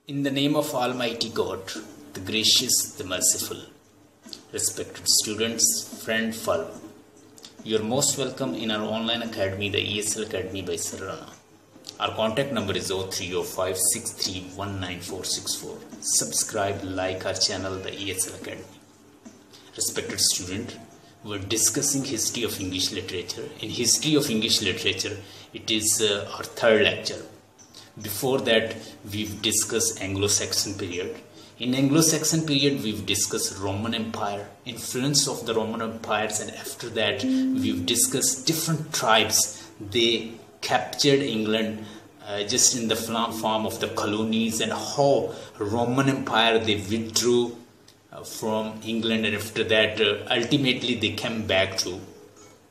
In the name of Almighty God, the gracious, the merciful, respected students, friend, follow, you are most welcome in our online academy, the ESL Academy by Sir Rana. Our contact number is 030563194464. Subscribe, like our channel, the ESL Academy. Respected student, we are discussing history of English literature. In history of English literature, it is our third lecture. Before that, we've discussed Anglo-Saxon period. In Anglo-Saxon period, we've discussed Roman Empire, influence of the Roman empires, and after that, we've discussed different tribes. They captured England just in the form of the colonies, and how Roman Empire they withdrew from England, and after that, ultimately they came back to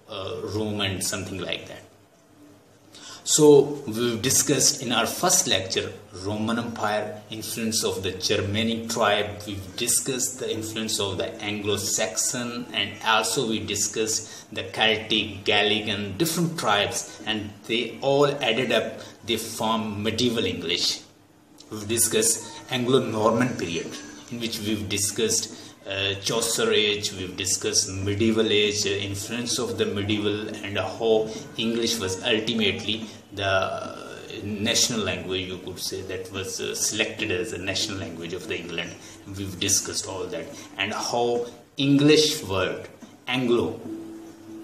Rome and something like that. So we've discussed in our first lecture Roman Empire, influence of the Germanic tribe. We've discussed the influence of the Anglo-Saxon, and also we discussed the Celtic, Gallic and different tribes, and they all added up, they form medieval English. We've discussed Anglo-Norman period, in which we've discussed Chaucer age, we've discussed medieval age, influence of the medieval, and how English was ultimately the national language, you could say, that was selected as a national language of the England. We've discussed all that, and how English word Anglo,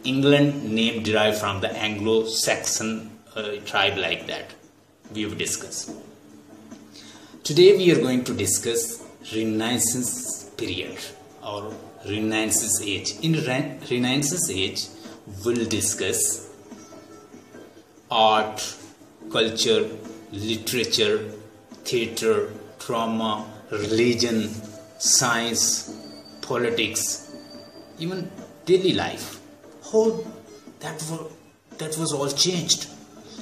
England name derived from the Anglo-Saxon tribe, like that we've discussed. Today we are going to discuss Renaissance period or Renaissance age. In Renaissance age, we'll discuss art, culture, literature, theatre, drama, religion, science, politics, even daily life. How that was all changed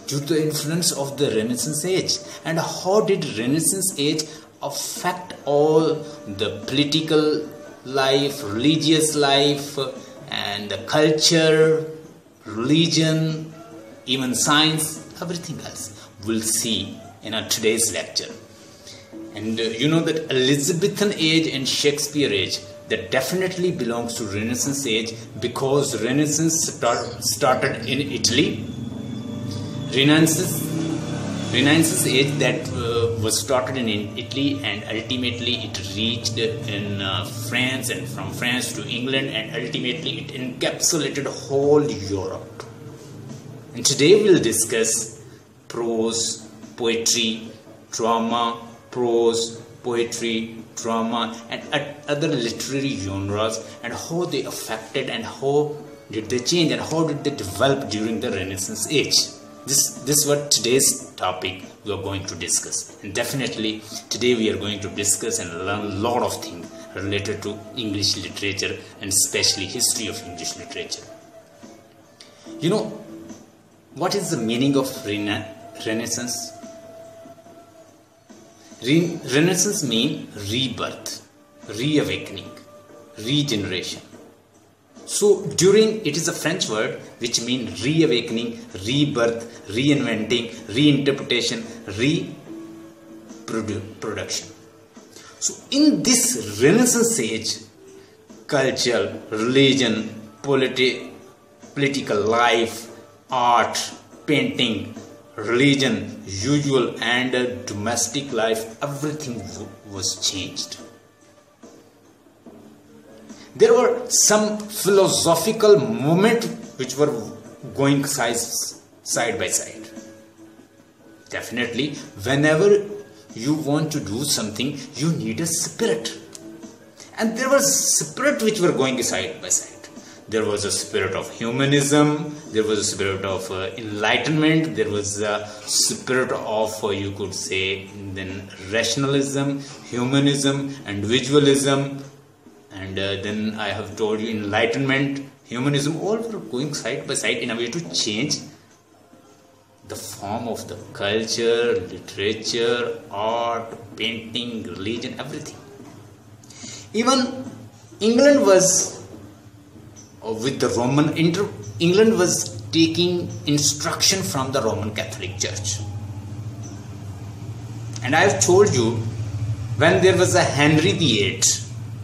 due to the influence of the Renaissance age, and how did Renaissance age affect all the political life, religious life, and the culture, religion, even science, everything else. We'll see in our today's lecture. And you know that Elizabethan age and Shakespeare age, that definitely belongs to Renaissance age, because Renaissance started in Italy. Renaissance age that was started in Italy, and ultimately it reached in France, and from France to England, and ultimately it encapsulated whole Europe. And today we'll discuss prose, poetry, drama, prose, poetry, drama, and other literary genres, and how they affected, and how did they change, and how did they develop during the Renaissance age. This is what today's topic we are going to discuss, and definitely today we are going to discuss and learn a lot of things related to English literature, and especially history of English literature. You know, what is the meaning of Renaissance? Renaissance means rebirth, reawakening, regeneration. So it is a French word which means reawakening, rebirth, reinventing, reinterpretation, reproduction. So in this Renaissance age, culture, religion, political life, art, painting, religion, usual and domestic life, everything was changed. There were some philosophical movements which were going side by side. Definitely, whenever you want to do something, you need a spirit. And there was spirit which were going side by side. There was a spirit of humanism, there was a spirit of enlightenment, there was a spirit of, you could say, then rationalism, humanism, individualism, and then I have told you enlightenment, humanism, all were going side by side in a way to change the form of the culture, literature, art, painting, religion, everything. Even England was with the England was taking instruction from the Roman Catholic Church. And I have told you when there was a Henry VIII,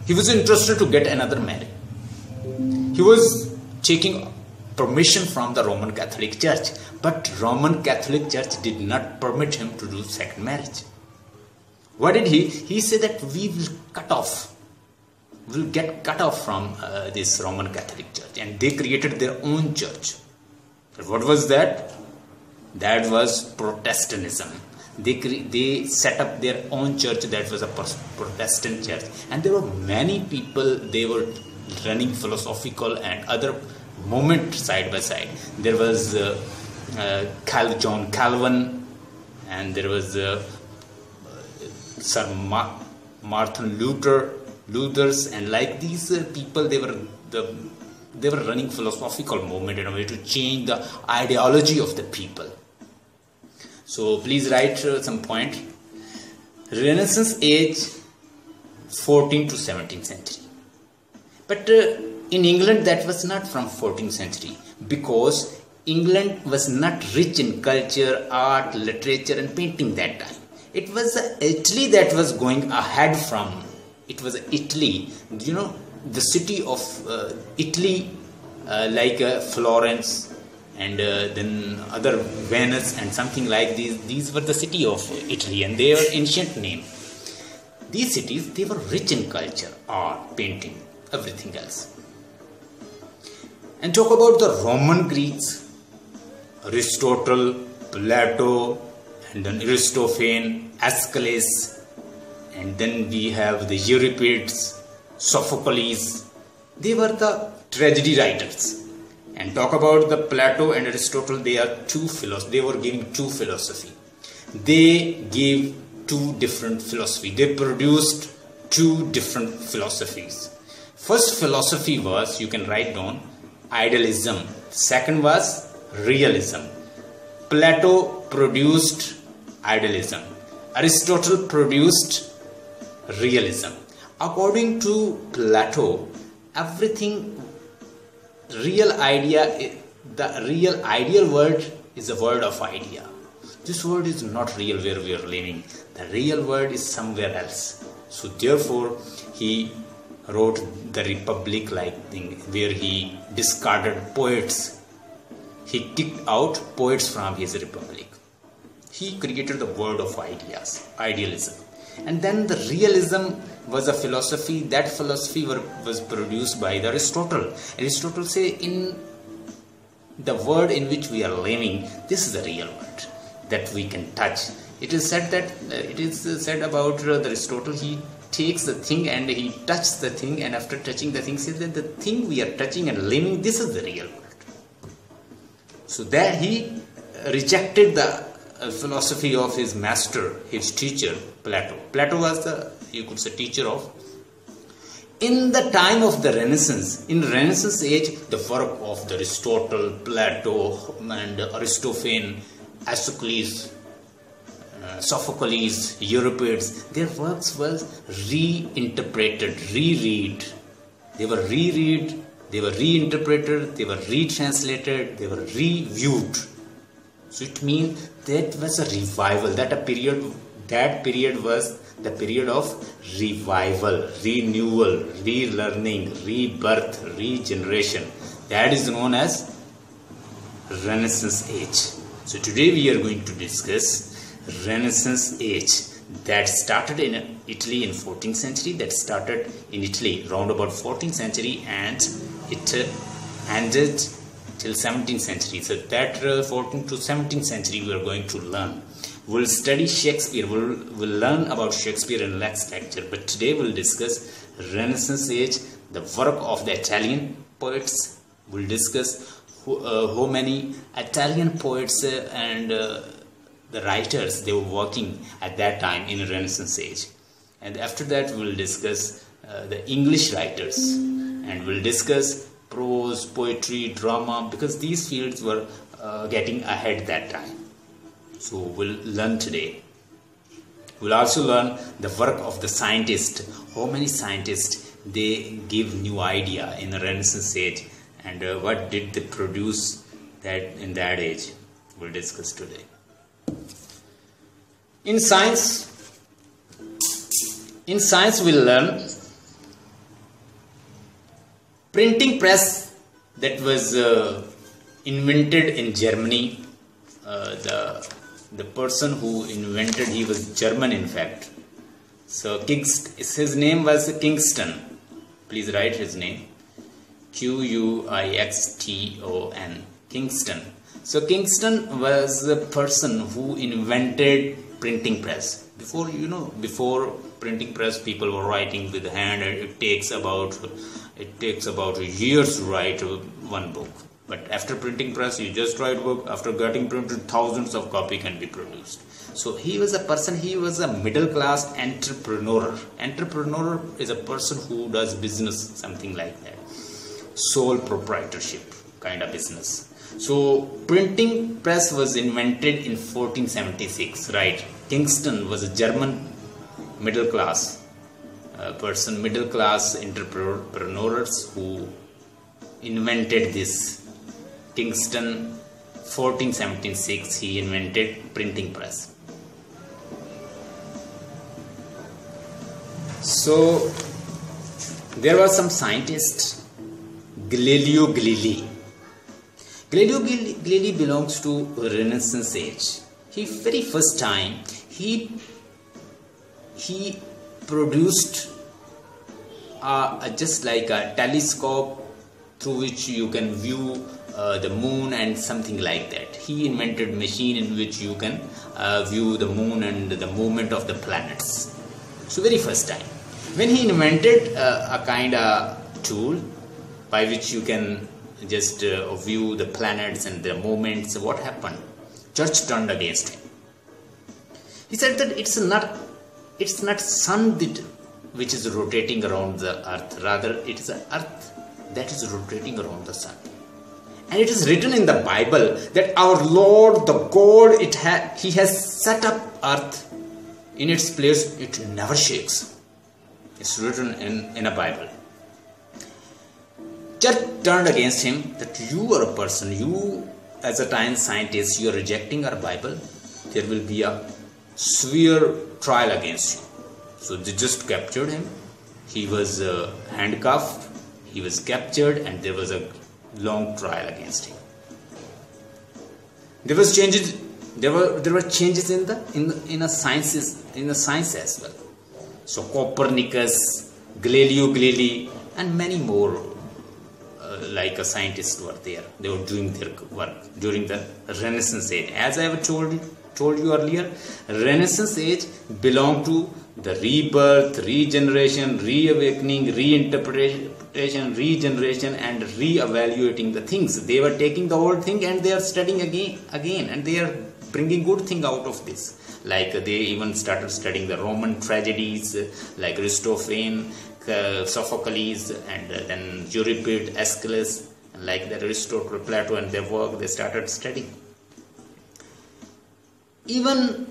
he was interested to get another marriage. He was taking permission from the Roman Catholic Church, but Roman Catholic Church did not permit him to do second marriage. What did he? He said that we will get cut off from this Roman Catholic Church, and they created their own church. But what was that? That was Protestantism. They set up their own church. That was a Protestant church, and there were many people. They were running philosophical and other movement side by side. There was John Calvin, and there was Sir Martin Luther's, and like these people, they were running philosophical movement in a way to change the ideology of the people. So please write some point. Renaissance age, 14th to 17th century. But in England, that was not from 14th century, because England was not rich in culture, art, literature and painting that time. It was Italy that was going ahead from. It was Italy, the city of Italy, like Florence and then other Venice and something like these. These were the city of Italy, and they were ancient name. These cities, they were rich in culture, art, painting, everything else. And talk about the Roman Greeks, Aristotle, Plato, and then Aristophanes, Aeschylus, and then we have the Euripides, Sophocles. They were the tragedy writers. And talk about the Plato and Aristotle, they are they were giving two philosophy. They gave two different philosophy. They produced two different philosophies. First philosophy was, you can write down, idealism. Second was realism. Plato produced idealism. Aristotle produced realism. According to Plato, everything, the real ideal world is a world of idea. This world is not real where we are living. The real world is somewhere else. So therefore, he wrote the Republic like thing, where he discarded poets. He kicked out poets from his Republic. He created the world of ideas, idealism. And then the realism was a philosophy. That philosophy was produced by Aristotle. Aristotle say, in the world in which we are living, this is the real world that we can touch. It is said about Aristotle, he takes the thing and he touches the thing, and after touching the thing, says that the thing we are touching and living, this is the real world. So that he rejected the philosophy of his master, his teacher, Plato. Plato was the, you could say, teacher of. In the time of the Renaissance, in Renaissance age, the work of the Aristotle, Plato, and Aristophanes, Aeschylus, Sophocles, Euripides, their works was reinterpreted, reread. They were reread, they were reinterpreted, they were retranslated, they were reviewed. So it means that was a revival. That period was the period of revival, renewal, relearning, rebirth, regeneration. That is known as Renaissance age. So today we are going to discuss Renaissance age that started in Italy in 14th century, that started in Italy round about 14th century, and it ended till 17th century. So that 14th to 17th century we are going to learn. We'll study Shakespeare, we'll learn about Shakespeare in next lecture, but today we'll discuss Renaissance age, the work of the Italian poets. We'll discuss how many Italian poets and the writers they were working at that time in Renaissance age. And after that we'll discuss the English writers, and we'll discuss prose, poetry, drama, because these fields were getting ahead that time. So we'll learn today. We'll also learn the work of the scientist. How many scientists they give new idea in the Renaissance age, and what did they produce that in that age. We'll discuss today. In science, In science we'll learn printing press that was invented in Germany. The person who invented, he was German in fact. So his name was Kingston. Please write his name. Q-U-I-X-T-O-N. Kingston. So Kingston was the person who invented printing press. Before printing press, people were writing with hand, and it takes about years to write one book. But after printing press, you just write book. After getting printed, thousands of copy can be produced. So he was a person, he was a middle class entrepreneur. Entrepreneur is a person who does business, something like that. Sole proprietorship kind of business. So printing press was invented in 1476, right? Kingston was a German middle class person, middle class entrepreneurs who invented this. Kingston, 1476, he invented printing press. So there was some scientist, Galileo Galilei. Galileo Galilei belongs to Renaissance age. Very first time he produced just like a telescope through which you can view the moon and something like that. He invented machine in which you can view the moon and the movement of the planets. So very first time when he invented a kind of tool by which you can just view the planets and their movements, what happened? Church turned against him. He said that it's not sun which is rotating around the earth, rather it is the earth that is rotating around the sun. And it is written in the Bible that our Lord, the God, he has set up earth in its place, it never shakes. It's written in a Bible. Church turned against him that you are a person, you as a time scientist, you are rejecting our Bible. There will be a severe trial against you. So they just captured him. He was handcuffed, he was captured, and there was a long trial against him. There were changes in the science as well. So Copernicus, Galileo Galilei, and many more like a scientists were there. They were doing their work during the Renaissance age. As I have told you earlier, Renaissance age belonged to the rebirth, regeneration, reawakening, reinterpretation, regeneration, and re-evaluating the things. They were taking the old thing and they are studying again, and they are bringing good thing out of this. Like they even started studying the Roman tragedies, like Aristophanes, Sophocles, and then Euripides, Aeschylus, and like that Aristotle, Plato, and their work they started studying. Even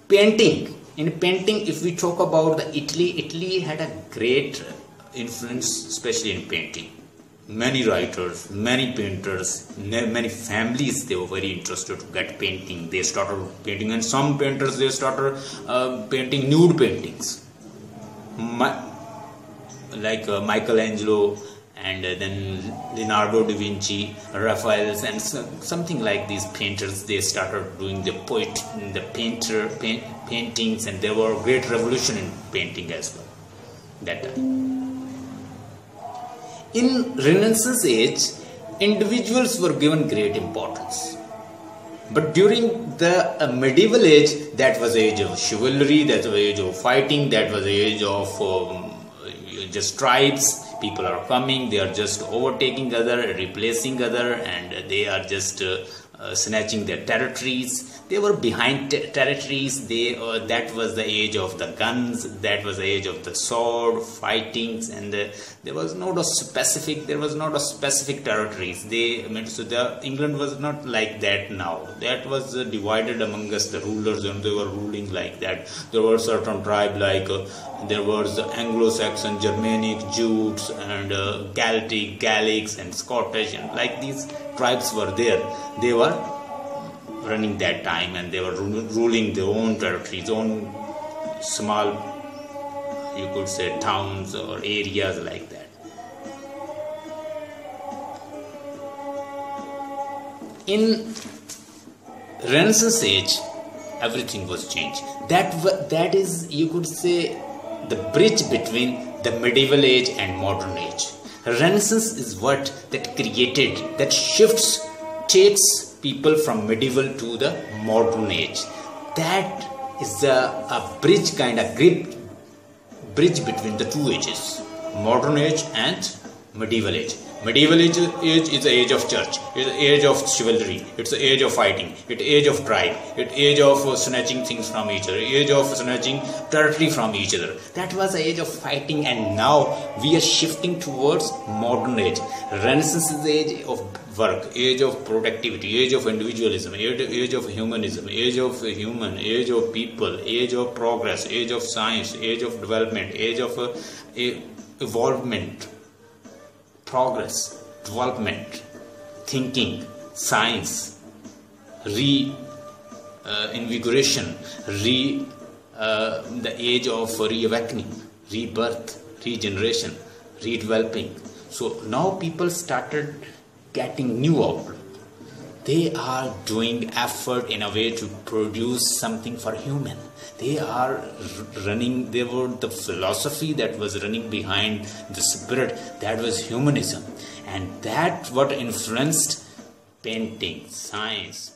painting. In painting, if we talk about the Italy had a great influence, especially in painting. Many writers, many painters, many families, they were very interested to get painting. They started painting, and some painters, they started painting nude paintings. Like Michelangelo, and then Leonardo da Vinci, Raphael, and something like these painters. They started doing the paintings, and there were great revolution in painting as well that time. In Renaissance age, individuals were given great importance. But during the medieval age, that was the age of chivalry, that was the age of fighting, that was the age of just tribes. People are coming, they are just overtaking other, replacing other, and they are just snatching their territories. They were behind territories. That was the age of the guns, that was the age of the sword fightings, and there was not a specific territories. England was not like that now. That was divided among us, the rulers, and they were ruling like that. There were certain tribes like there was the Anglo-Saxon, Germanic, Jutes, and Celtic, Gallics, and Scottish, and like these tribes were there. They were running that time, and they were ruling their own territories, own small you could say towns or areas like that. In Renaissance age, everything was changed. That is, you could say, the bridge between the medieval age and modern age. Renaissance is what that created, that shifts, takes people from medieval to the modern age. That is a bridge, kind of great bridge between the two ages, modern age and medieval age. Medieval age is the age of church, it's the age of chivalry, it's the age of fighting, it's the age of tribe, it's the age of snatching things from each other, age of snatching territory from each other. That was the age of fighting, and now we are shifting towards modern age. Renaissance is the age of work, age of productivity, age of individualism, age of humanism, age of human, age of people, age of progress, age of science, age of development, age of evolvement. Progress, development, thinking, science, invigoration, the age of reawakening, rebirth, regeneration, redeveloping. So now people started getting new outlook. They are doing effort in a way to produce something for human. They are running, they were the philosophy that was running behind the spirit, that was humanism. And that what influenced painting, science,